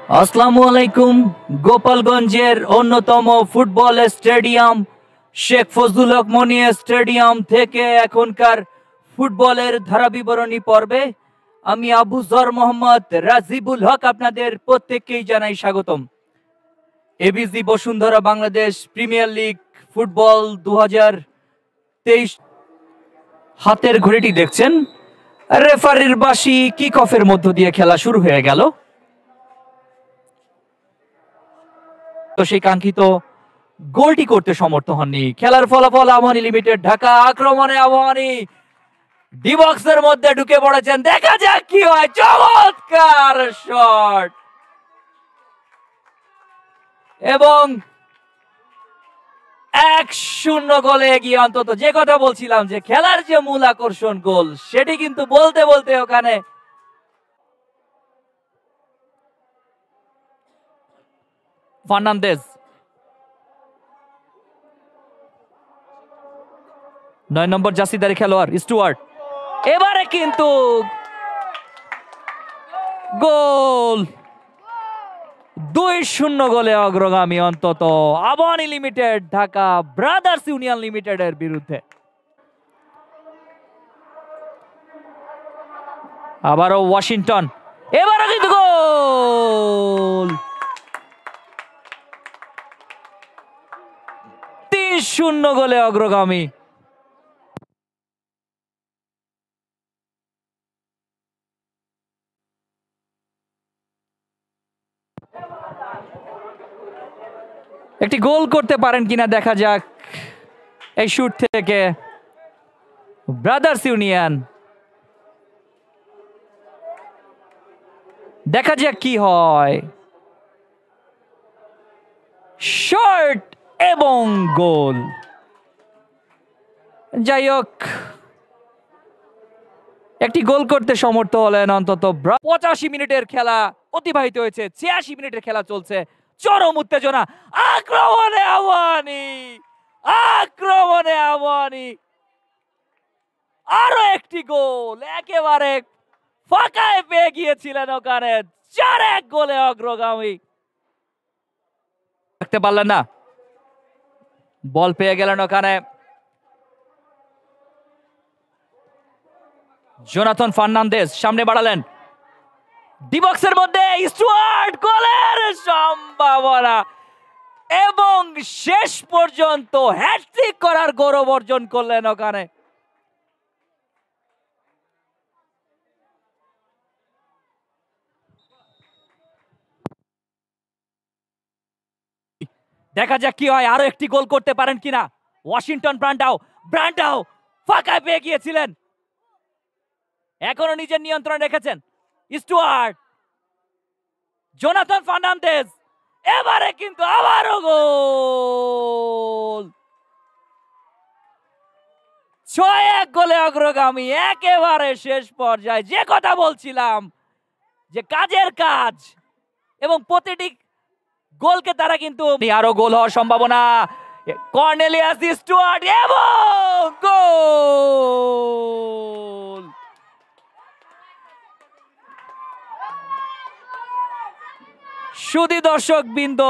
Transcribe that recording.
আসসালামু আলাইকুম। গোপালগঞ্জের অন্যতম ফুটবল স্টেডিয়াম শেখ ফজলুল হক মনি স্টেডিয়াম থেকে এখনকার ফুটবলের ধারাবিবরণী পর্বে আমি আবু জর মোহাম্মদ রাজিবুল হক আপনাদের প্রত্যেককেই জানাই স্বাগতম। ABG Bashundhara Bangladesh premier league football 2023 হাতের ঘড়িটি দেখছেন। রেফারির বাঁশি কিক অফের মধ্য দিয়ে খেলা শুরু হয়ে গেল। সেই কাঙ্ক্ষিত গোলটি করতে সমর্থ হননি। খেলার ফলাফল আবাহনী লিমিটেড ঢাকা। আক্রমণে আবাহনী ডি বক্সের মধ্যে ঢুকে পড়েছেন, দেখা যাক কি হয়। চমৎকার শট এবং 1-0 গোলে এগিয়ে। অন্তত যে কথা বলছিলাম যে খেলার যে মূল আকর্ষণ গোল, সেটি কিন্তু বলতে বলতে ওখানে ফার্নান্দেজ 9 নম্বর জার্সিধারী খেলোয়াড় স্টুয়ার্ট, এবারে কিন্তু গোল। 2-0 গোলে অগ্রগামী অন্তত Abahani limited Dhaka brothers union লিমিটেডের বিরুদ্ধে। আবারও ওয়াশিংটন, এবারও কিন্তু গোল। 3-0 গোলে অগ্রগামী। একটি গোল করতে পারেন কিনা দেখা যাক এই শুট থেকে ব্রাদার্স ইউনিয়ন। দেখা যাক কি হয়। শট এবং গোল। যাই হোক, একটি গোল করতে সমর্থ হলেন অন্তত। 85 মিনিটের খেলা অতিবাহিত হয়েছে, 86 মিনিটের খেলা চলছে। চরম উত্তেজনা। আক্রমণে আবাহনী, আক্রমণে আবাহনী, আরো একটি গোল। একেবারে ফাঁকায় পেয়ে গিয়েছিলেন ওখানে। 4-1 গোলে অগ্রগামী। রাখতে পারলেন না, বল পেয়ে গেলেন ওখানে জোনাথন ফার্নান্দেজ। সামনে বাড়ালেন, ডি বক্সের মধ্যে স্টুয়ার্ট, গোলের সম্ভাবনা এবং শেষ পর্যন্ত হ্যাটট্রিক করার গৌরব অর্জন করলেন ওখানে। দেখা যাক কি হয়, আরো একটি গোল করতে পারেন কিনা ওয়াশিংটন। ব্রান্ডাও ফাঁকায় পেয়ে গিয়েছিলেন, এখনো নিজের নিয়ন্ত্রণ রেখেছেন স্টুয়ার্ট। জোনাথন ফার্নান্দেজ, এবারে কিন্তু আবারও গোল। 6-1 গোলে অগ্রগামী। একেবারে শেষ পর্যায়ে যে কথা বলছিলাম যে কাজের কাজ এবং প্রতিটি গোলকে তারা কিন্তু আরো গোল হওয়ার সম্ভাবনা। কর্নেলিয়াস স্টুয়ার্ট এবং গোল। সুধী দর্শক বৃন্দ,